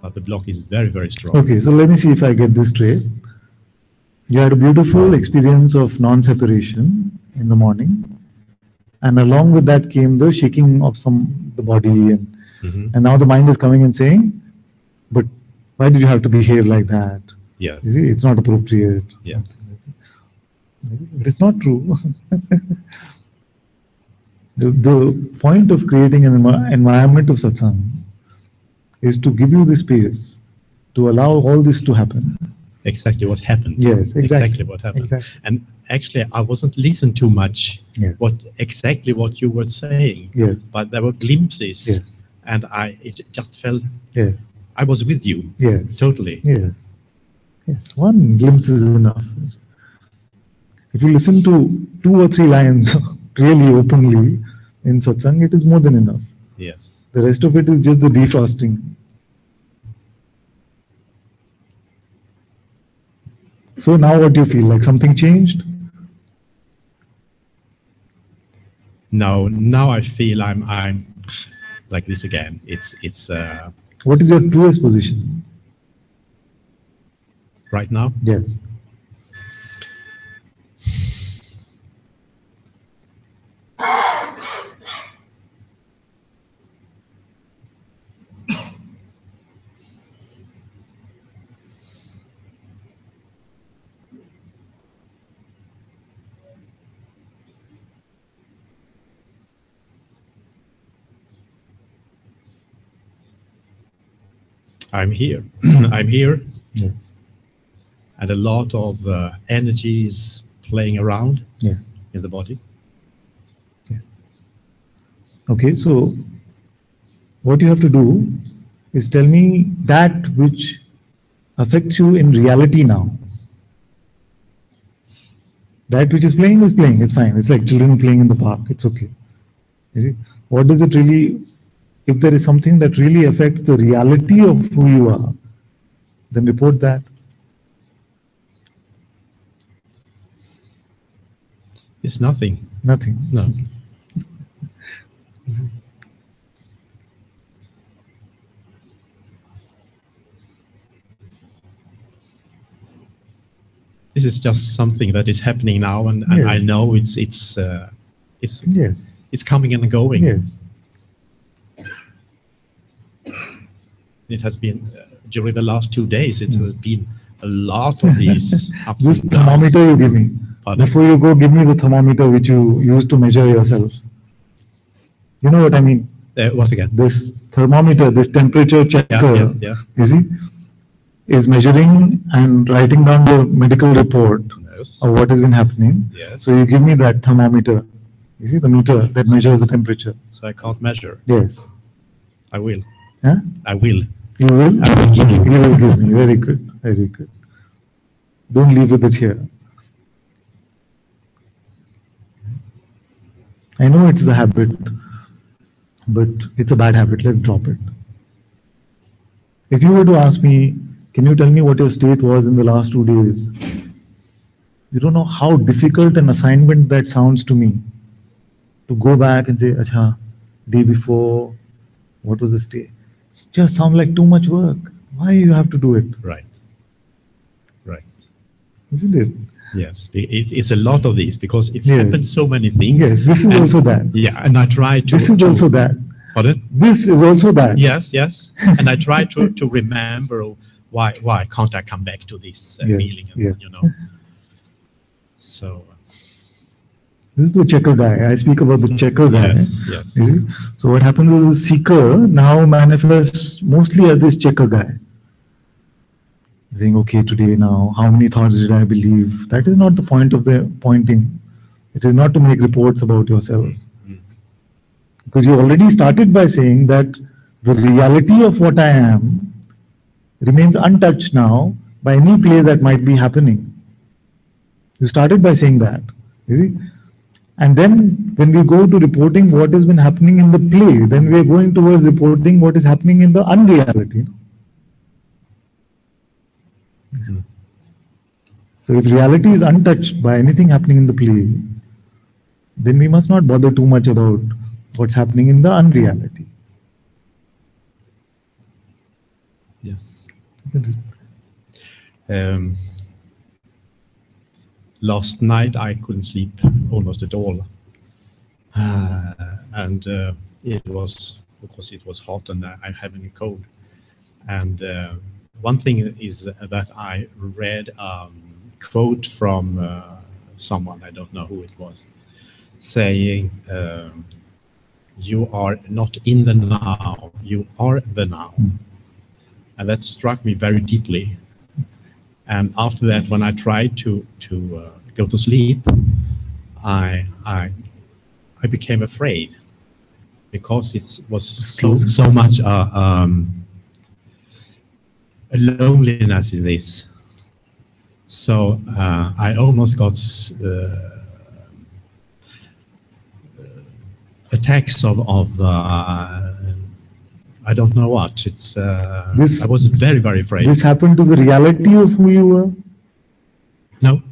But the block is very, very strong. Okay, so let me see if I get this straight. You had a beautiful experience of non-separation in the morning, and along with that came the shaking of the body, and now the mind is coming and saying, but why did you have to behave like that? Yes. You see, it's not appropriate. Yes. It's not true. The point of creating an environment of satsang is to give you the space to allow all this to happen. Exactly what happened. Yes, exactly what happened. Exactly. And actually, I wasn't listening too much exactly what you were saying. Yes. But there were glimpses, Yes. and it just felt. Yes. I was with you. Yes. Totally. Yes. Yes. One glimpse is enough. If you listen to 2 or 3 lines really openly in satsang, it is more than enough. Yes. The rest of it is just the defrosting. So now what do you feel? Like something changed? No, now I feel I'm like this again. It's What is your truest position? Right now? Yes. I'm here. I'm here. Yes. And a lot of energy is playing around in the body. Yes. Okay, so what you have to do is tell me that which affects you in reality now. That which is playing, it's fine. It's like children playing in the park. It's okay. You see, what does it really, if there is something that really affects the reality of who you are, then report that. It's nothing. Nothing. No. This is just something that is happening now, and I know it's coming and going. Yes. It has been during the last 2 days. It has been a lot of these ups This and downs. thermometer you give me. Pardon? Before you go, give me the thermometer which you use to measure yourself. You know what I mean? Once again, this thermometer, this temperature checker, you see, is measuring and writing down the medical report of what has been happening. Yes. So you give me that thermometer. You see the meter that measures the temperature. So I can't measure. Yes. I will. Huh? I will. You will? I will give you. You will give me. Very good. Very good. Don't leave with it here. I know it's a habit, but it's a bad habit. Let's drop it. If you were to ask me, can you tell me what your state was in the last 2 days? You don't know how difficult an assignment that sounds to me. To go back and say, Acha, day before, what was the state? It just sounds like too much work. Why you have to do it? Right. Right. Isn't it? Yes, it's a lot of these because it's happened so many things. Yes, this is also that. Yeah, and I try to. This is also that. Pardon? This is also that. Yes, yes. And I try to remember why can't I come back to this feeling, you know. So. This is the checker guy. I speak about the checker guy. Yes, yes. So what happens is the seeker now manifests mostly as this checker guy. Saying, okay, today now, how many thoughts did I believe? That is not the point of the pointing. It is not to make reports about yourself. Because you already started by saying that the reality of what I am remains untouched now by any play that might be happening. You started by saying that. You see? And then when we go to reporting what has been happening in the play, then we are going towards reporting what is happening in the unreality. So if reality is untouched by anything happening in the play, then we must not bother too much about what's happening in the unreality. Yes. Isn't it? Last night I couldn't sleep almost at all. And it was because it was hot and I'm having a cold. And one thing is that I read a quote from someone, I don't know who it was, saying, you are not in the now, you are the now. And that struck me very deeply. And after that, when I tried to go to sleep, I became afraid because it was so much a loneliness in this. So I almost got attacks of I don't know what. It's I was very, very afraid. This happened to the reality of who you were? No,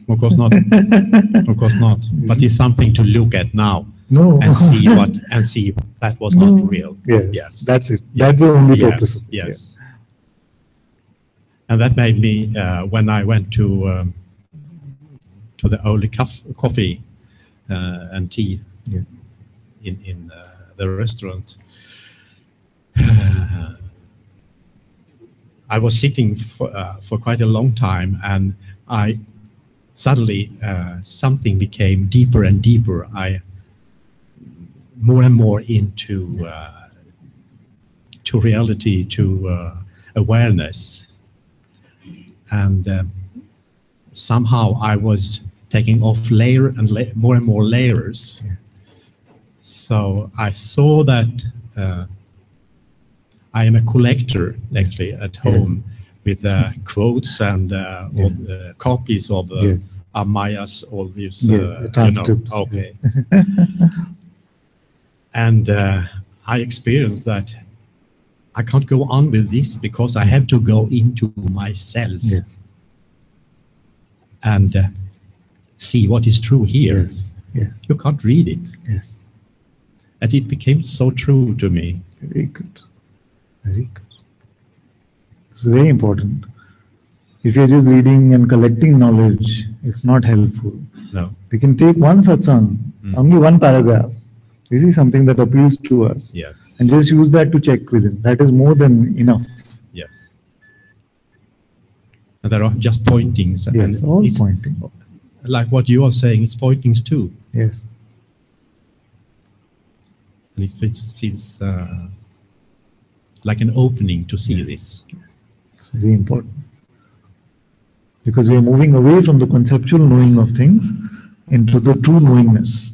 of course not. Of course not. But it's something to look at now. No. And see that was not real. Yes, yes. That's it. Yes. That's the only purpose. Yes. Yes. And that made me when I went to the early coffee and tea in the restaurant. I was sitting for quite a long time, and I suddenly something became deeper and deeper. I more and more into to reality, to awareness, and somehow I was taking off layer and more and more layers. So I saw that I am a collector actually at home with quotes and all the copies of Amaya's, all these transcripts. Okay. And I experienced that I can't go on with this because I have to go into myself and see what is true here. Yes. Yes. You can't read it. Yes. And it became so true to me. Very good. Very good. It's very important. If you're just reading and collecting knowledge, it's not helpful. No. We can take one satsang, only one paragraph. You see something that appeals to us. Yes. And just use that to check within. That is more than enough. Yes. And there are just pointings. Yes, and all pointing. Like what you are saying, it's pointings too. Yes. And it feels like an opening to see this. It's very important. Because we are moving away from the conceptual knowing of things into the true knowingness.